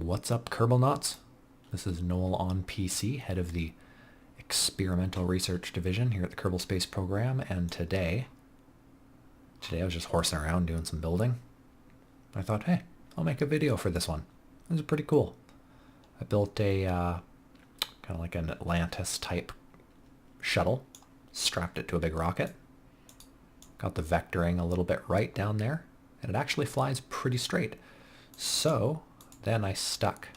What's up, Kerbal Knots? This is NOELonPC, head of the Experimental Research Division here at the Kerbal Space Program, and today I was just horsing around doing some building. I thought, hey, I'll make a video for this one. This is pretty cool. I built a kind of like an Atlantis type shuttle, strapped it to a big rocket, got the vectoring a little bit right down there, and it actually flies pretty straight. So then I stuck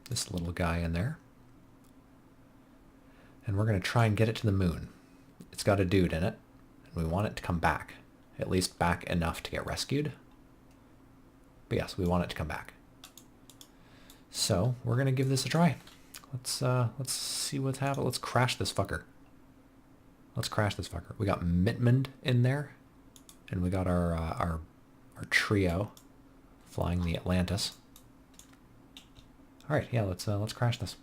this little guy in there, and we're going to try and get it to the moon. It's got a dude in it, and we want it to come back, at least back enough to get rescued. But yes, we want it to come back. So we're going to give this a try. Let's see what's happening. Let's crash this fucker. Let's crash this fucker. We got Mitmund in there, and we got our trio flying the Atlantis. All right, yeah, let's crash this.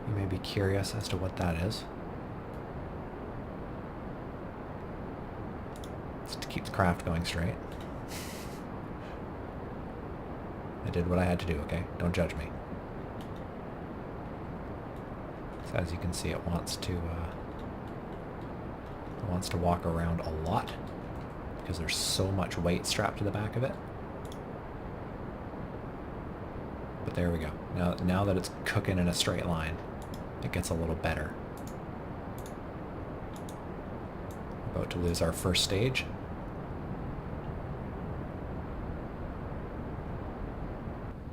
You may be curious as to what that is. It's to keep the craft going straight. I did what I had to do, okay? Don't judge me. So as you can see, it wants to walk around a lot because there's so much weight strapped to the back of it. But there we go. Now that it's cooking in a straight line, it gets a little better. We're about to lose our first stage.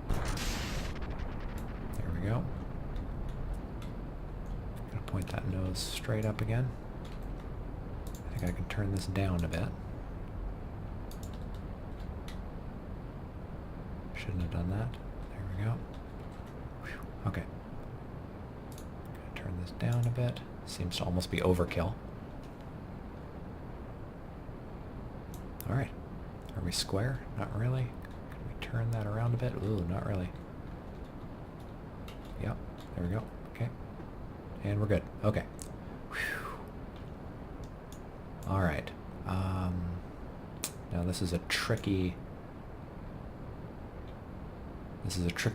There we go. Gonna point that nose straight up again. I think I can turn this down a bit. Shouldn't have done that. There we go. Whew. Okay. Gonna turn this down a bit. Seems to almost be overkill. Alright. Are we square? Not really. Can we turn that around a bit? Ooh, not really. Yep. There we go. Okay. And we're good. Okay. Alright. Now this is a tricky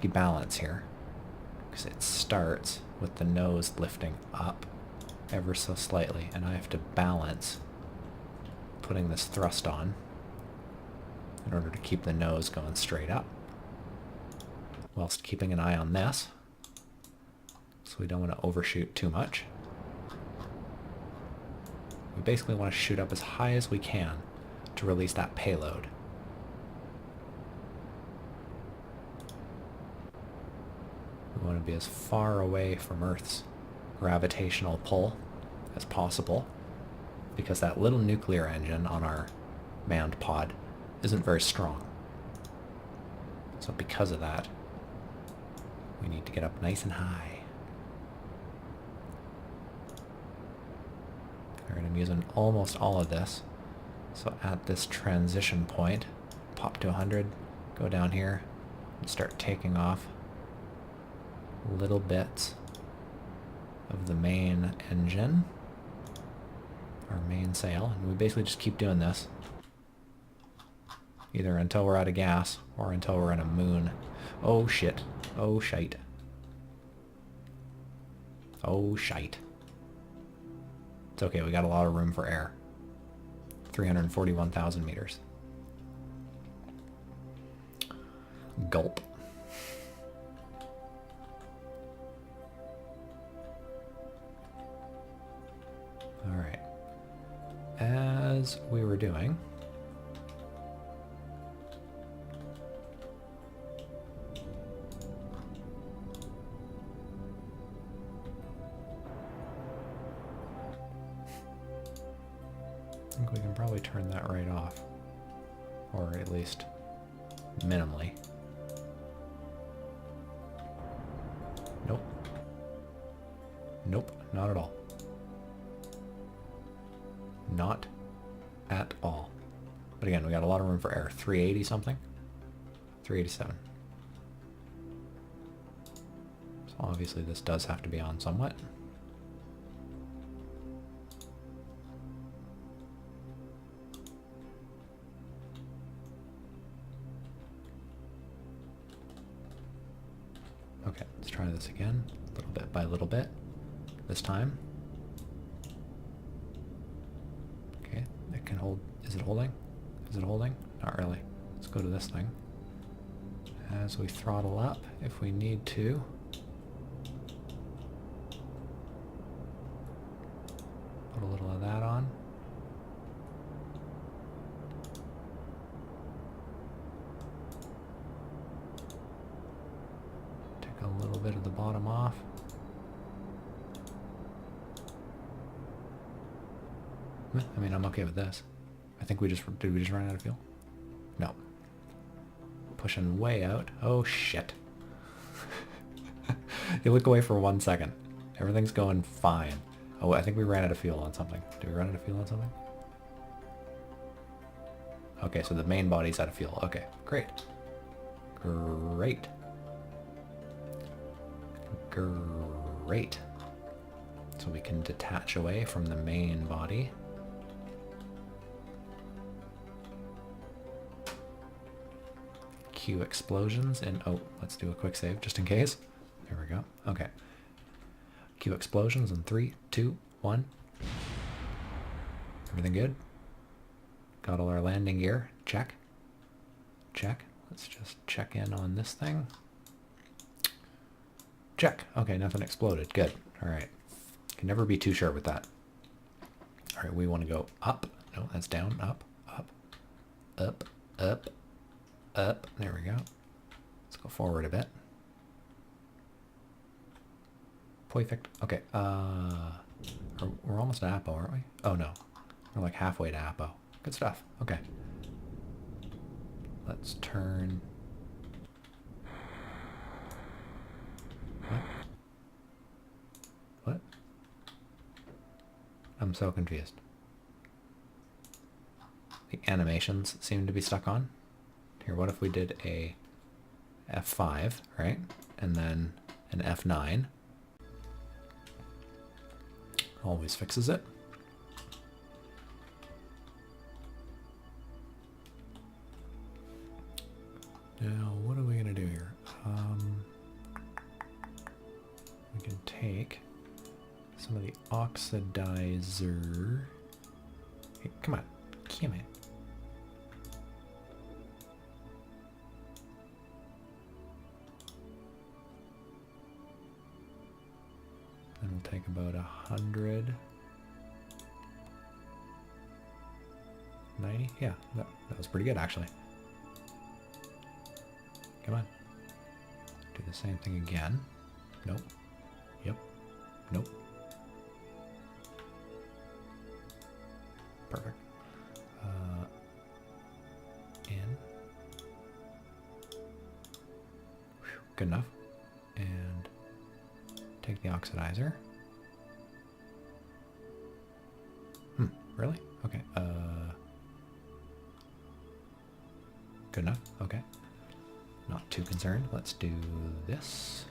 balance here, because it starts with the nose lifting up ever so slightly, and I have to balance putting this thrust on in order to keep the nose going straight up, whilst keeping an eye on this, so we don't want to overshoot too much. We basically want to shoot up as high as we can to release that payload. We want to be as far away from Earth's gravitational pull as possible, because that little nuclear engine on our manned pod isn't very strong. So because of that, we need to get up nice and high. Alright, I'm using almost all of this. So at this transition point, pop to 100, go down here, and start taking off little bits of the main engine, our main sail, and we basically just keep doing this either until we're out of gas or until we're in a moon. Oh shit. Oh shite. Oh shite. It's okay, we got a lot of room for air. 341,000 meters. Gulp. Alright. As we were doing, I think we can probably turn that right off, or at least minimally. Nope. Nope, not at all. Not at all. But again, we got a lot of room for air. 380 something? 387. So obviously this does have to be on somewhat. try this again, little bit by little bit, this time. Okay, it can hold. Is it holding? Is it holding? Not really. Let's go to this thing. As we throttle up, if we need to. Put a little of that on. Take a little bit of the bottom off. I mean, I'm okay with this. I think did we just run out of fuel? No. Pushing way out. Oh shit. You look away for 1 second. Everything's going fine. Oh, I think we ran out of fuel on something. Did we run out of fuel on something? Okay, so the main body's out of fuel. Okay, great. Great. Great. So we can detach away from the main body. Cue explosions and oh, let's do a quick save just in case. There we go. Okay. Cue explosions in 3, 2, 1. Everything good? Got all our landing gear. Check. Check. Let's just check in on this thing. Check. Okay, nothing exploded. Good. Alright. Can never be too sure with that. Alright, we want to go up. No, that's down. Up. Up. Up. Up. Up. There we go. Let's go forward a bit. Perfect. Okay. We're almost at Apo, aren't we? Oh no. We're like halfway to Apo. Good stuff. Okay. Let's turn. What? What? I'm so confused. The animations seem to be stuck on. Here, what if we did a F5, right? And then an F9. Always fixes it. Now, what are we going to do here? We can take some of the oxidizer. Hey, come on. Come on. Then we'll take about 190. Yeah, that was pretty good actually. Come on. Do the same thing again. Nope. Yep. Nope. Perfect. In. Whew, good enough. And take the oxidizer. Really? Okay. Good enough. Okay. Not too concerned. Let's do this.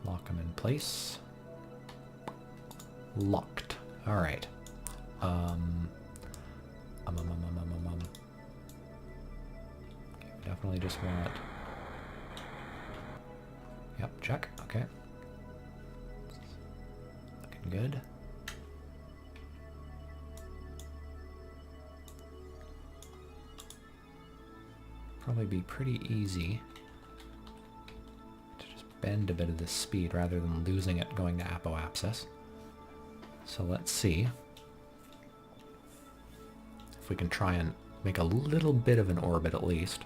Lock them in place. Locked. All right. Definitely just want. Yep. Check. Okay. Looking good. Probably be pretty easy to just bend a bit of this speed rather than losing it going to apoapsis. So let's see if we can try and make a little bit of an orbit at least.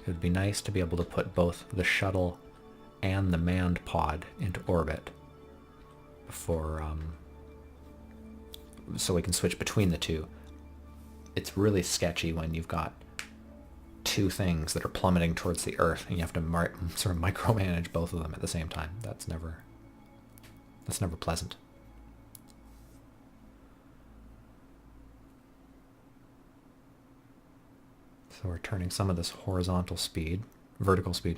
It would be nice to be able to put both the shuttle and the manned pod into orbit before, so we can switch between the two. It's really sketchy when you've got two things that are plummeting towards the Earth and you have to sort of micromanage both of them at the same time. That's never pleasant. So we're turning some of this vertical speed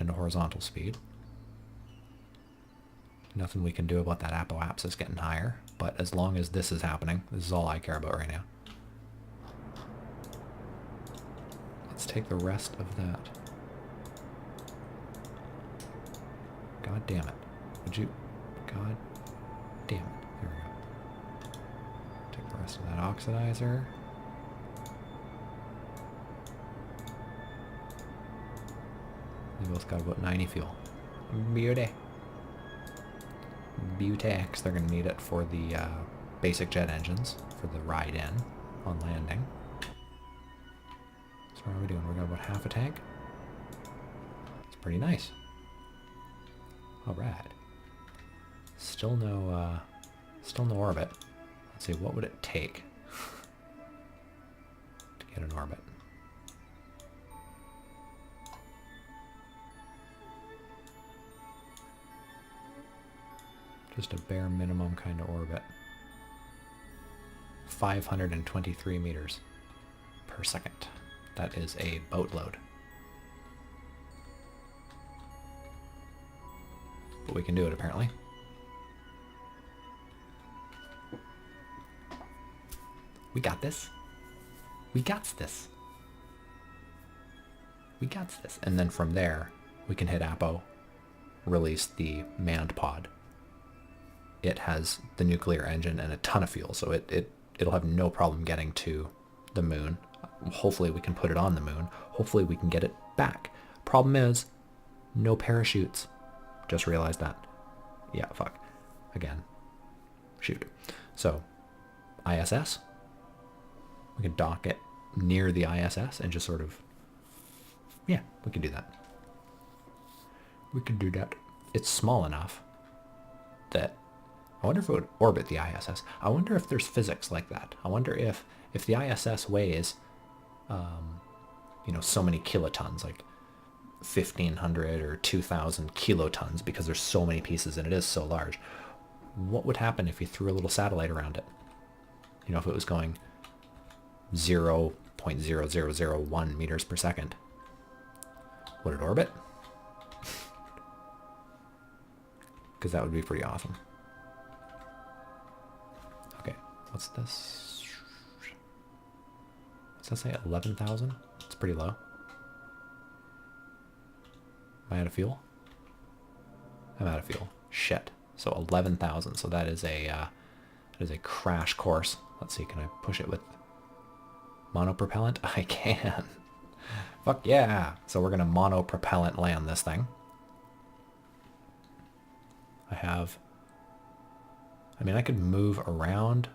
into horizontal speed. Nothing we can do about that apoapsis getting higher, but as long as this is happening, this is all I care about right now. let's take the rest of that. God damn it. Would you... God damn it. Here we go. Take the rest of that oxidizer. They both got about 90 fuel. Beauty. Beautex. They're going to need it for the basic jet engines for the ride in on landing. So what are we doing? We got about half a tank. It's pretty nice. Alright. Still no orbit. Let's see, what would it take to get an orbit? Just a bare minimum kind of orbit. 523 meters per second. That is a boatload. But we can do it apparently. We got this. We got this. We got this. And then from there, we can hit Apo, release the manned pod. It has the nuclear engine and a ton of fuel, so it'll have no problem getting to the moon. Hopefully we can put it on the moon. Hopefully we can get it back. Problem is, no parachutes. Just realized that. Yeah, fuck. Again. Shoot. So, ISS. We can dock it near the ISS and just sort of... Yeah, we can do that. We can do that. It's small enough that... I wonder if it would orbit the ISS. I wonder if there's physics like that. I wonder if the ISS weighs, so many kilotons, like 1,500 or 2,000 kilotons, because there's so many pieces and it is so large. What would happen if you threw a little satellite around it? If it was going 0.0001 meters per second. Would it orbit? Because that would be pretty awesome. Okay, what's this? What's that say? 11,000? It's pretty low. Am I out of fuel? I'm out of fuel. Shit. So 11,000. So that is a crash course. Let's see. Can I push it with monopropellant? I can. Fuck yeah. So we're gonna monopropellant land this thing. I could move around.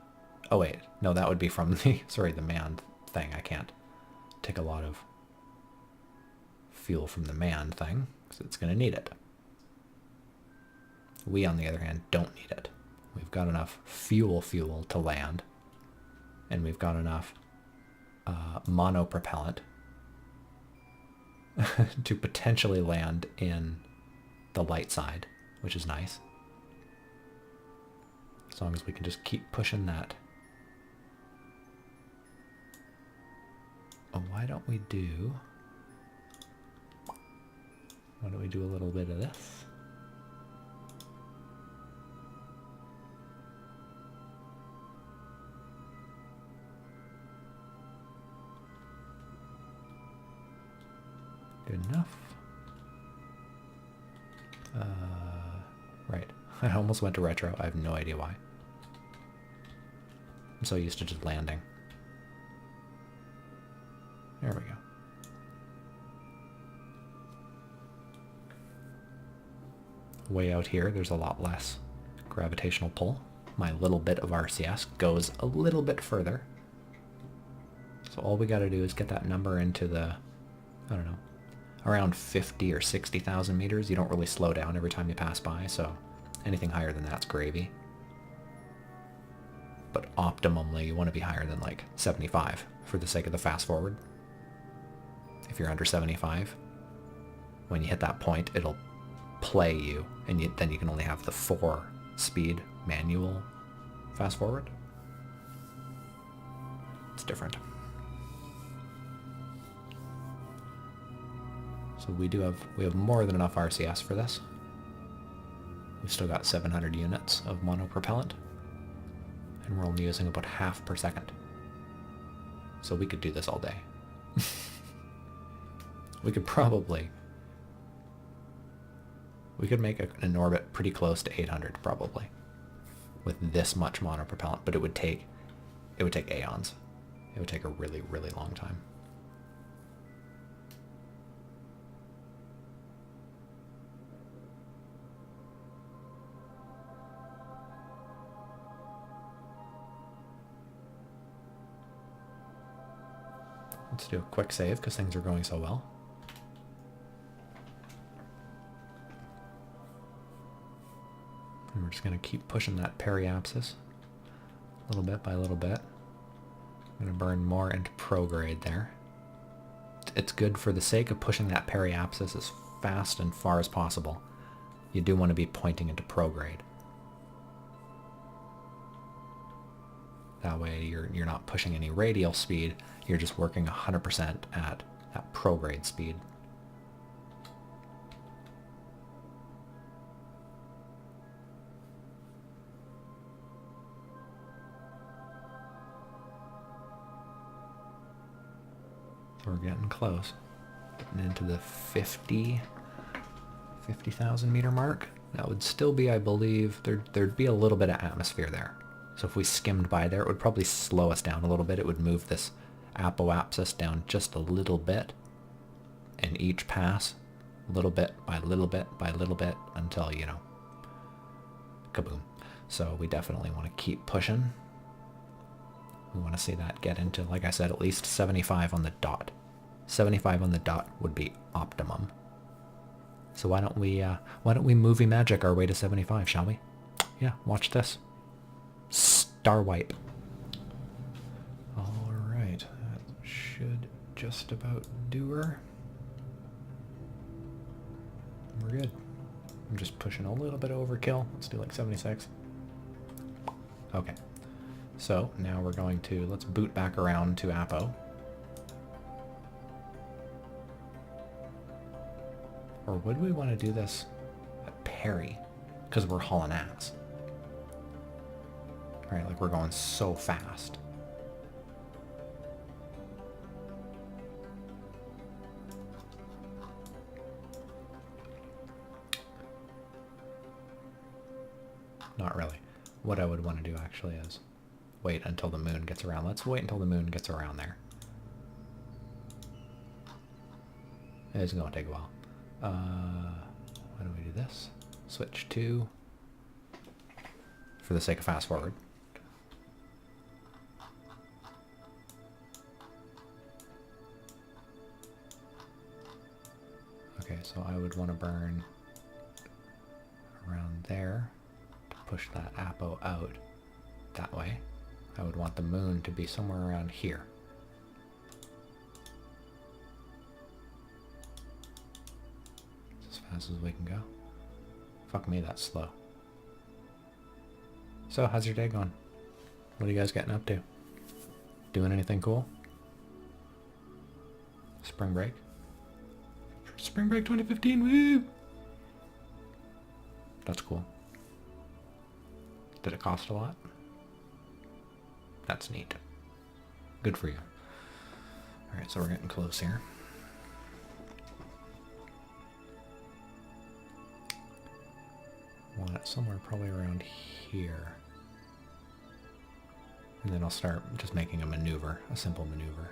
Oh wait, no, that would be from the manned thing. I can't take a lot of fuel from the manned thing, because it's going to need it. We, on the other hand, don't need it. We've got enough fuel to land, and we've got enough monopropellant to potentially land in the light side, which is nice. As long as we can just keep pushing that. Oh, why don't we do a little bit of this? Good enough. Right. I almost went to retro. I have no idea why. I'm so used to just landing. There we go. Way out here, there's a lot less gravitational pull. My little bit of RCS goes a little bit further. So all we got to do is get that number into the, I don't know, around 50 or 60,000 meters. You don't really slow down every time you pass by, so anything higher than that's gravy. But optimally, you want to be higher than like 75 for the sake of the fast forward. If you're under 75, when you hit that point, it'll play you, and then you can only have the 4-speed manual fast forward. It's different. So we have more than enough RCS for this. We've still got 700 units of monopropellant, and we're only using about half per second. So we could do this all day. We could probably... We could make an orbit pretty close to 800, probably, with this much monopropellant, but it would take aeons. It would take a really, really long time. Let's do a quick save because things are going so well. And we're just going to keep pushing that periapsis little bit by little bit. I'm going to burn more into prograde there. It's good for the sake of pushing that periapsis as fast and far as possible. You do want to be pointing into prograde. That way you're not pushing any radial speed, you're just working 100% at prograde speed. So we're getting close. Getting into the 50,000 meter mark. That would still be, I believe, there'd be a little bit of atmosphere there. So if we skimmed by there, it would probably slow us down a little bit. It would move this apoapsis down just a little bit in each pass, little bit by little bit by little bit until, you know, kaboom. So we definitely want to keep pushing. We want to see that get into, like I said, at least 75 on the dot. 75 on the dot would be optimum. So why don't we movie magic our way to 75, shall we? Yeah, watch this. Star wipe. Alright, that should just about do her. We're good. I'm just pushing a little bit of overkill. Let's do like 76. Okay. So now we're going to, let's boot back around to Apo. Or would we want to do this at Perry? Because we're hauling ass. Right, like we're going so fast. Not really. What I would want to do actually is wait until the moon gets around. Let's wait until the moon gets around there. It's going to take a while. Why do we do this? Switch to, for the sake of fast forward. Okay, so I would want to burn around there to push that apo out that way. I would want the moon to be somewhere around here. As fast as we can go. Fuck me, that's slow. So, how's your day going? What are you guys getting up to? Doing anything cool? Spring break? Spring break 2015, woo! That's cool. Did it cost a lot? That's neat. Good for you. Alright, so we're getting close here. Want it somewhere probably around here. And then I'll start just making a maneuver, a simple maneuver.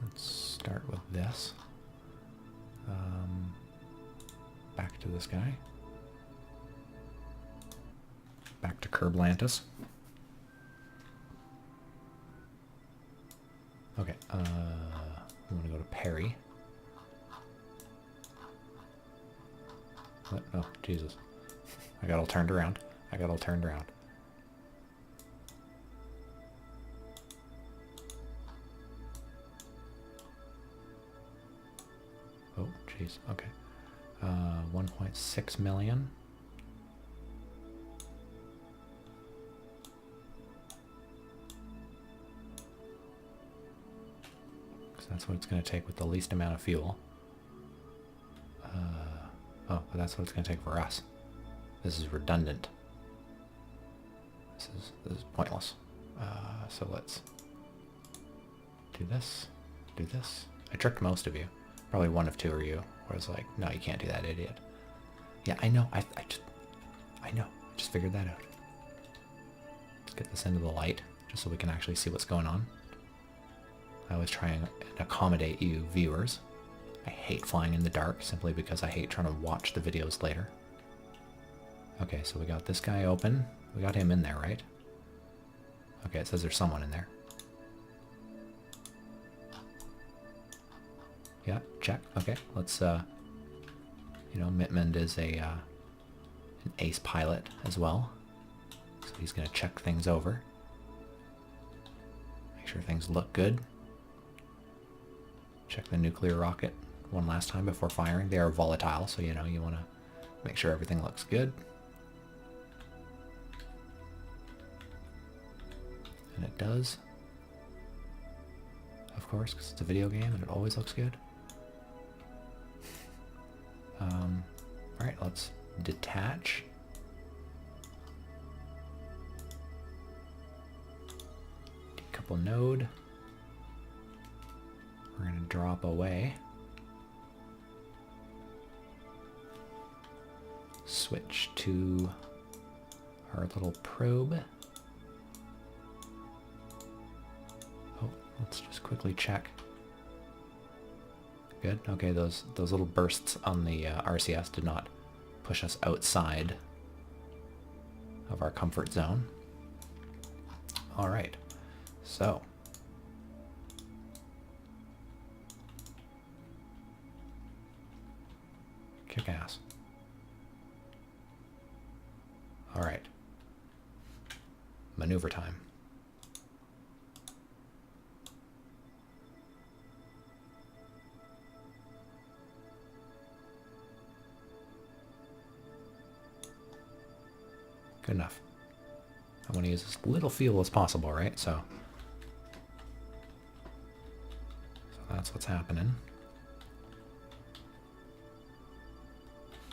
Let's start with this. Back to this guy. Back to Kerblantis. Okay, we want to go to Perry. What? Oh, Jesus. I got all turned around. Oh, jeez. Okay. 1.6 million. That's what it's going to take with the least amount of fuel. Oh, but that's what it's going to take for us. This is redundant. This is pointless. So let's do this, do this. I tricked most of you. Probably one of two of you, where I was like, no, you can't do that, idiot. Yeah, I know. I know. I just figured that out. Let's get this into the light, just so we can actually see what's going on. I always try and accommodate you viewers. I hate flying in the dark, simply because I hate trying to watch the videos later. Okay, so we got this guy open. We got him in there, right? Okay, it says there's someone in there. Yeah, check. Okay, let's, you know, Mittmund is an ace pilot as well. So he's going to check things over. Make sure things look good. Check the nuclear rocket one last time before firing. They are volatile, so, you know, you want to make sure everything looks good. And it does. Of course, because it's a video game and it always looks good. Alright, let's detach. Decouple node. We're going to drop away. Switch to our little probe. Oh, let's just quickly check. Good. Okay, those little bursts on the RCS did not push us outside of our comfort zone. All right. So kick ass. All right. Maneuver time. Good enough. I want to use as little fuel as possible, right? So that's what's happening.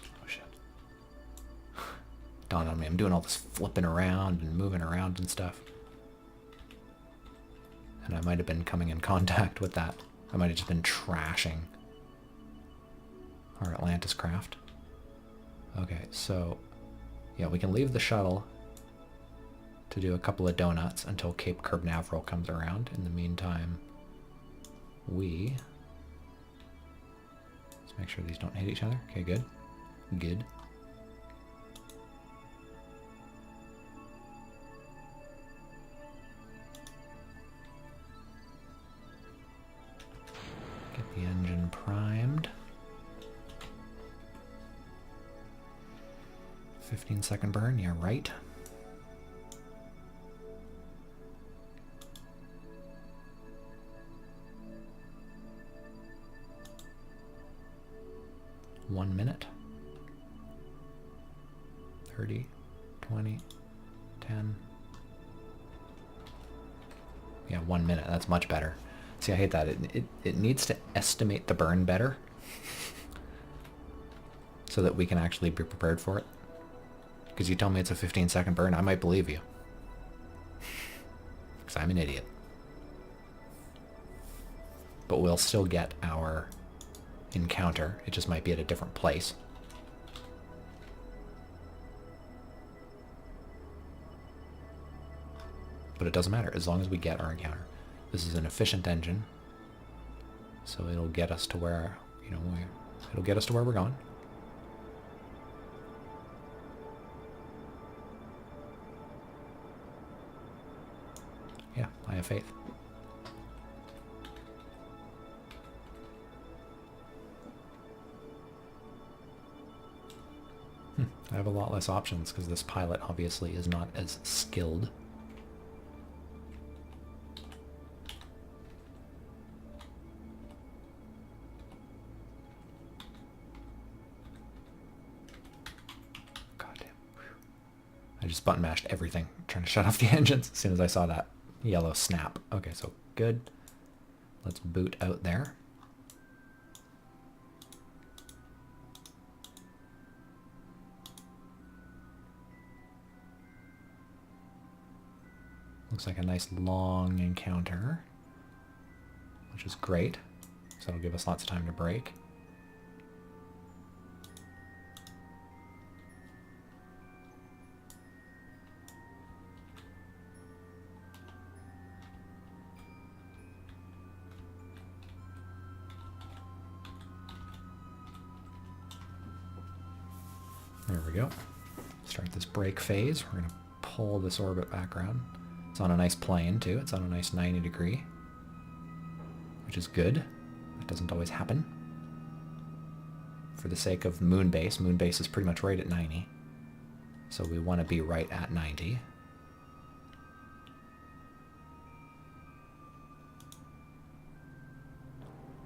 Oh shit. Dawned on me, I'm doing all this flipping around and moving around and stuff. And I might have been coming in contact with that. I might have just been trashing our Atlantis craft. Okay, so yeah, we can leave the shuttle to do a couple of donuts until Cape Canaveral comes around. In the meantime, let's make sure these don't hit each other. Okay, good. Good. Get the engine primed. 15-second burn, yeah, right. One minute. 30, 20, 10. Yeah, 1 minute. That's much better. See, I hate that. It needs to estimate the burn better so that we can actually be prepared for it. Because you tell me it's a 15-second burn, I might believe you. Because I'm an idiot. But we'll still get our encounter. It just might be at a different place. But it doesn't matter, as long as we get our encounter. This is an efficient engine. So it'll get us to where, you know, it'll get us to where we're going. Yeah, I have faith. I have a lot less options because this pilot obviously is not as skilled. Goddamn. I just button mashed everything, trying to shut off the engines as soon as I saw that yellow snap. Okay, so good. Let's boot out there. Looks like a nice long encounter, which is great. So it'll give us lots of time to brake. There we go. Start this brake phase. We're going to pull this orbit back around. It's on a nice plane too. It's on a nice 90 degree, which is good. That doesn't always happen. For the sake of moon base is pretty much right at 90. So we want to be right at 90.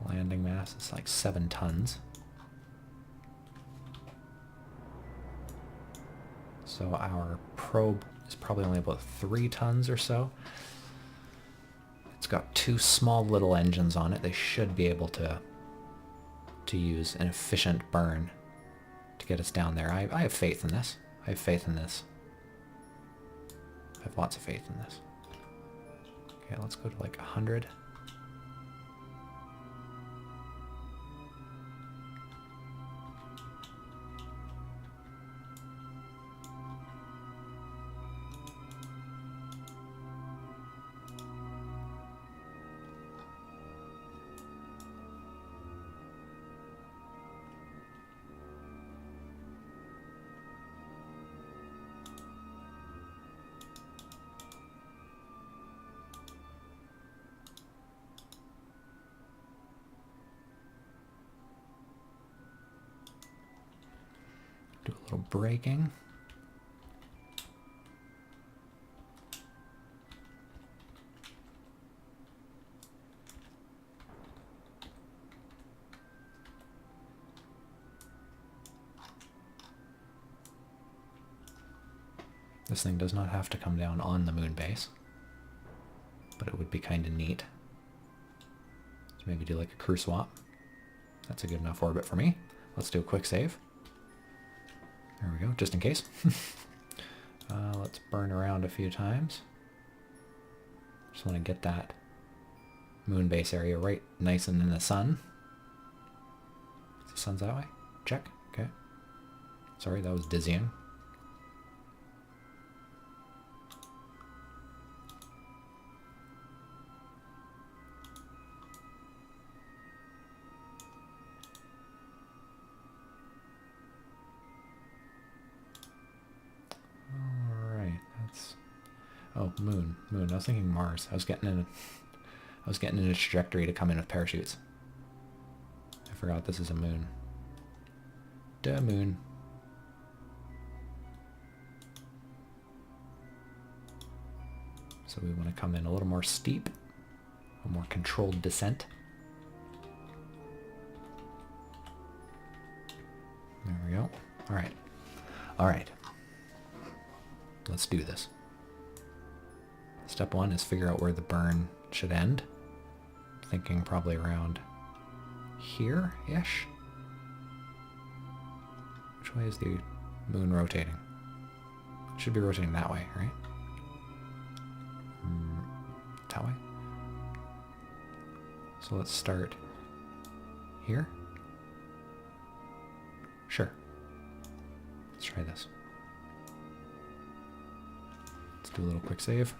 Landing mass is like 7 tons. So our probe is probably only about 3 tons or so. It's got 2 small little engines on it. They should be able to use an efficient burn to get us down there. I have faith in this. I have faith in this. I have lots of faith in this. Okay, let's go to like 100. Do a little braking. This thing does not have to come down on the moon base, but it would be kind of neat. So maybe do like a crew swap. That's a good enough orbit for me. Let's do a quick save. There we go, just in case. Let's burn around a few times. Just want to get that moon base area right nice and in the sun. The sun's that way? Check. Okay. Sorry, that was dizzying. Oh, moon. I was thinking Mars. I was getting in a trajectory to come in with parachutes. I forgot this is a moon. Duh, moon. So we want to come in a little more steep, a more controlled descent. There we go. All right. All right. Let's do this. Step 1 is figure out where the burn should end. Thinking probably around here-ish. Which way is the moon rotating? It should be rotating that way, right? That way? So let's start here. Sure. Let's try this. Let's do a little quick save.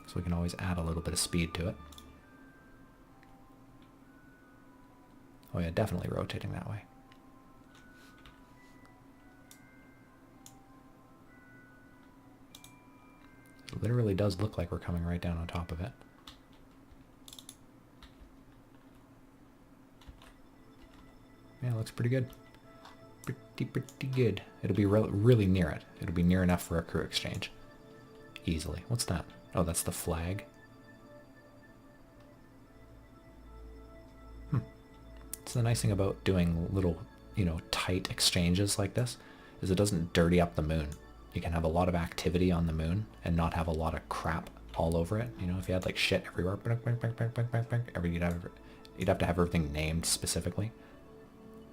So we can always add a little bit of speed to it. Oh yeah, definitely rotating that way. It literally does look like we're coming right down on top of it. Yeah, it looks pretty good. Pretty good. It'll be really near it. It'll be near enough for a crew exchange. Easily. What's that? Oh, that's the flag. It's the nice thing about doing little, tight exchanges like this, is it doesn't dirty up the moon. You can have a lot of activity on the moon and not have a lot of crap all over it. You know, if you had like shit everywhere, you'd have to have everything named specifically.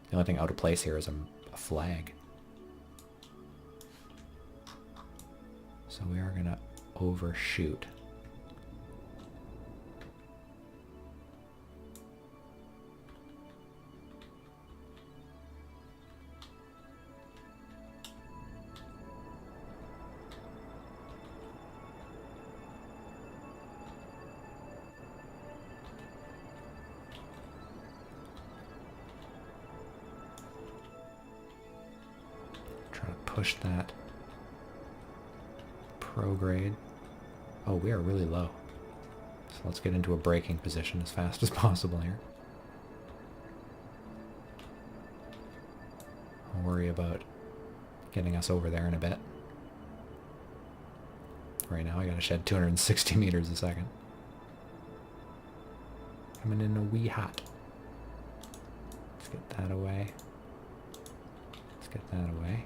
The only thing out of place here is a flag. So we are gonna overshoot. Try to push that prograde. Oh, we are really low. So let's get into a braking position as fast as possible here. I'll worry about getting us over there in a bit. Right now I gotta shed 260 meters a second. Coming in a wee hot. Let's get that away. Let's get that away.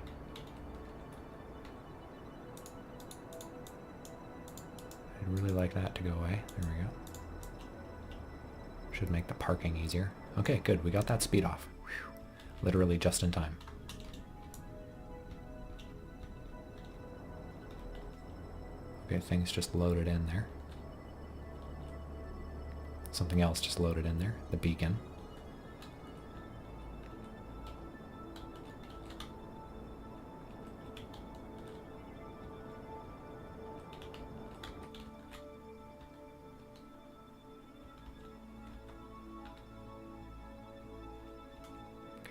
I'd really like that to go away. There we go. Should make the parking easier. Okay, good. We got that speed off. Whew. Literally just in time. Okay, things just loaded in there. Something else just loaded in there. The beacon.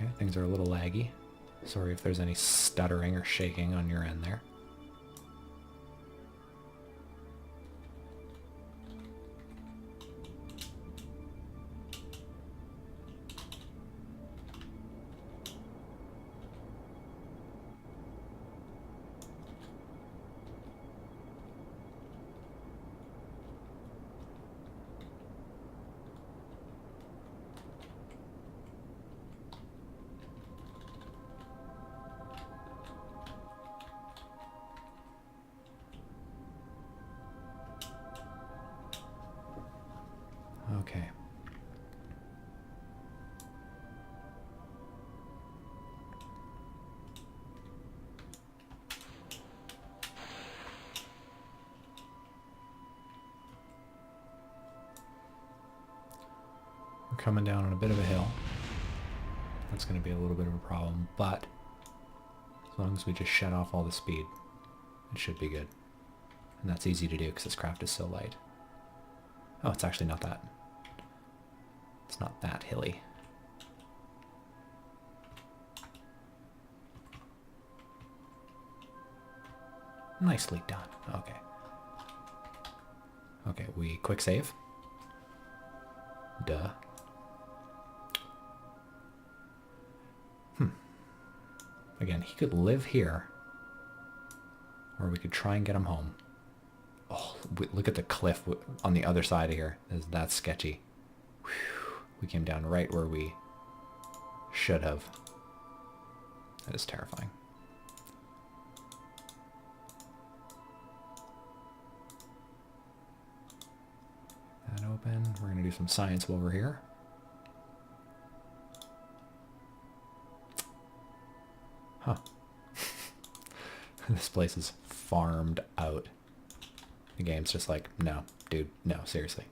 Okay, things are a little laggy. Sorry if there's any stuttering or shaking on your end there. Okay. We're coming down on a bit of a hill. That's going to be a little bit of a problem, but as long as we just shut off all the speed, it should be good. And that's easy to do because this craft is so light. Oh, it's actually not that. It's not that hilly. Nicely done. Okay. Okay, we quick save. Duh. Again, he could live here, or we could try and get him home. Oh, look at the cliff on the other side of here. That's sketchy. Whew. We came down right where we should have. That is terrifying. That open. We're going to do some science while we're here. Huh. This place is farmed out. The game's just like, no, dude, no, seriously.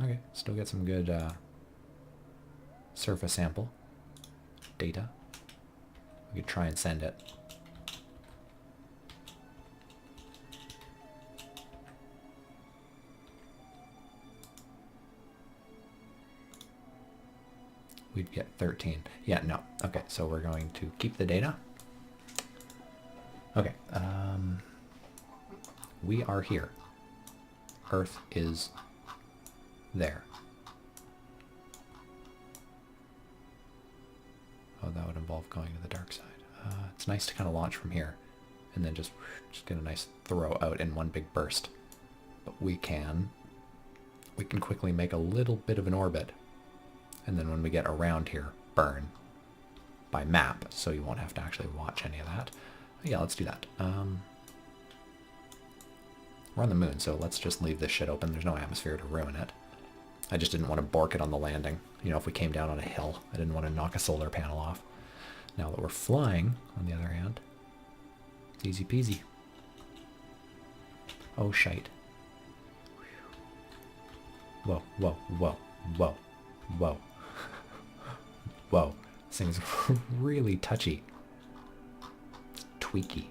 Okay, still get some good surface sample data. We could try and send it. We'd get 13. Yeah, no. Okay, so we're going to keep the data. Okay, we are here. Earth is there. Oh, that would involve going to the dark side. It's nice to kind of launch from here and then just get a nice throw out in one big burst. But we can quickly make a little bit of an orbit. And then when we get around here, burn by map, so you won't have to actually watch any of that. Yeah, let's do that. We're on the moon, so let's just leave this shit open. There's no atmosphere to ruin it. I just didn't want to bork it on the landing. You know, if we came down on a hill, I didn't want to knock a solar panel off. Now that we're flying, on the other hand, it's easy peasy. Oh, shite. Whoa, whoa, whoa, whoa, whoa. Whoa. This thing's really touchy. It's tweaky.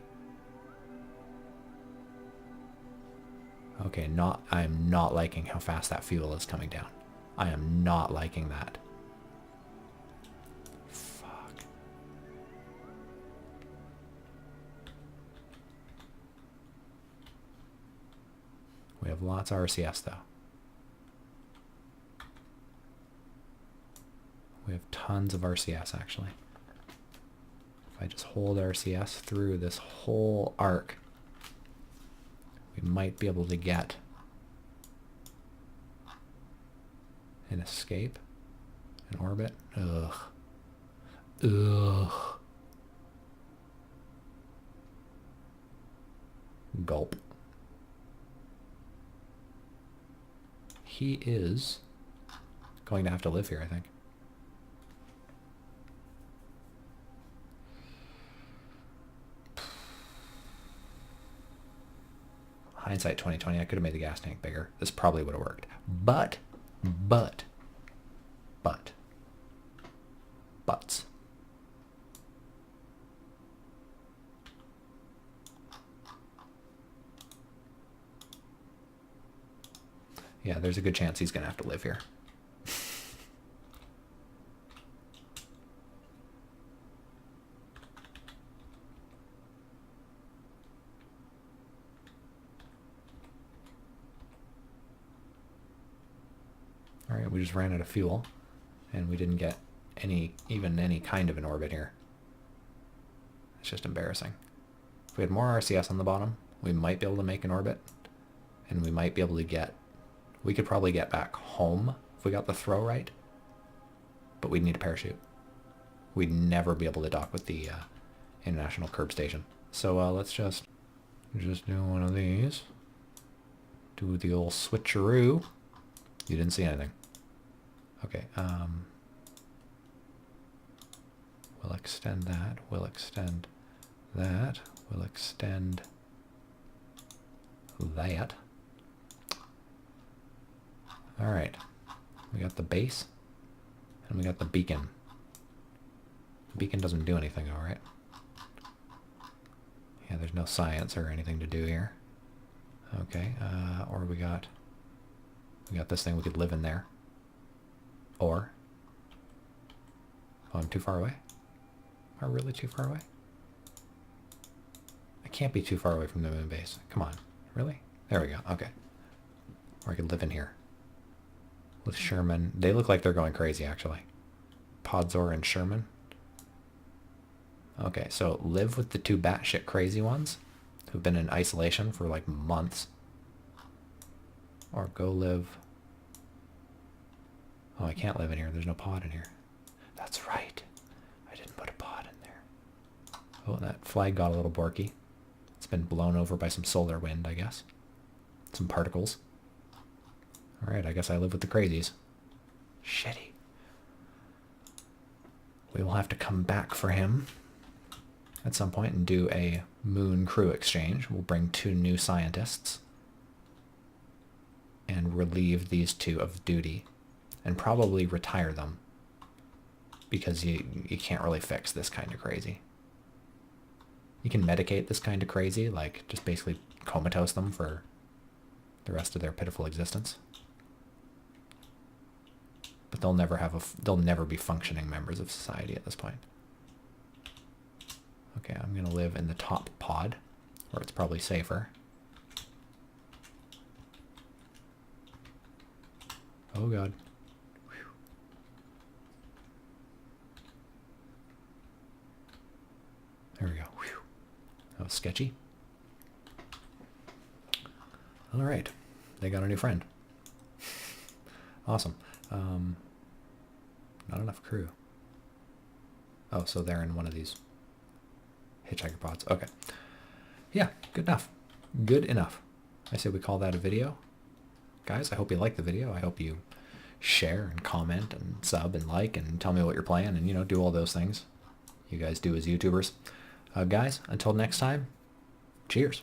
Okay, I'm not liking how fast that fuel is coming down. I am not liking that. Fuck. We have lots of RCS though. We have tons of RCS actually. If I just hold RCS through this whole arc, we might be able to get an escape, an orbit. Ugh. Ugh. Gulp. He is going to have to live here, I think. Hindsight 2020, I could have made the gas tank bigger. This probably would have worked. Buts. Yeah, there's a good chance he's going to have to live here. Alright, we just ran out of fuel, and we didn't get even any kind of an orbit here. It's just embarrassing. If we had more RCS on the bottom, we might be able to make an orbit, and we might be able to get... We could probably get back home if we got the throw right, but we'd need a parachute. We'd never be able to dock with the International Kerb Station. So let's just do one of these. Do the old switcheroo. You didn't see anything. Okay, we'll extend that, we'll extend that, we'll extend that. Alright, we got the base, and we got the beacon. The beacon doesn't do anything, alright? Yeah, there's no science or anything to do here. Okay, or we got this thing, we could live in there. Or, oh, I'm too far away? Am I really too far away? I can't be too far away from the moon base. Come on, really? There we go, okay. Or I could live in here. With Sherman. They look like they're going crazy, actually. Podzor and Sherman. Okay, so live with the two batshit crazy ones who've been in isolation for like months. Or go live... Oh, I can't live in here. There's no pod in here. That's right. I didn't put a pod in there. Oh, that flag got a little borky. It's been blown over by some solar wind, I guess. Some particles. Alright, I guess I live with the crazies. Shitty. We will have to come back for him at some point and do a moon crew exchange. We'll bring 2 new scientists and relieve these 2 of duty. And probably retire them, because you can't really fix this kind of crazy. You can medicate this kind of crazy, like just basically comatose them for the rest of their pitiful existence. But they'll never be functioning members of society at this point. Okay, I'm gonna live in the top pod, where it's probably safer. Oh god. There we go. Whew. That was sketchy. Alright. They got a new friend. Awesome. Not enough crew. Oh, so they're in one of these hitchhiker pods. Okay. Yeah, good enough. Good enough. I say we call that a video. Guys, I hope you like the video. I hope you share and comment and sub and like and tell me what you're playing and, you know, do all those things you guys do as YouTubers. Guys, until next time, cheers.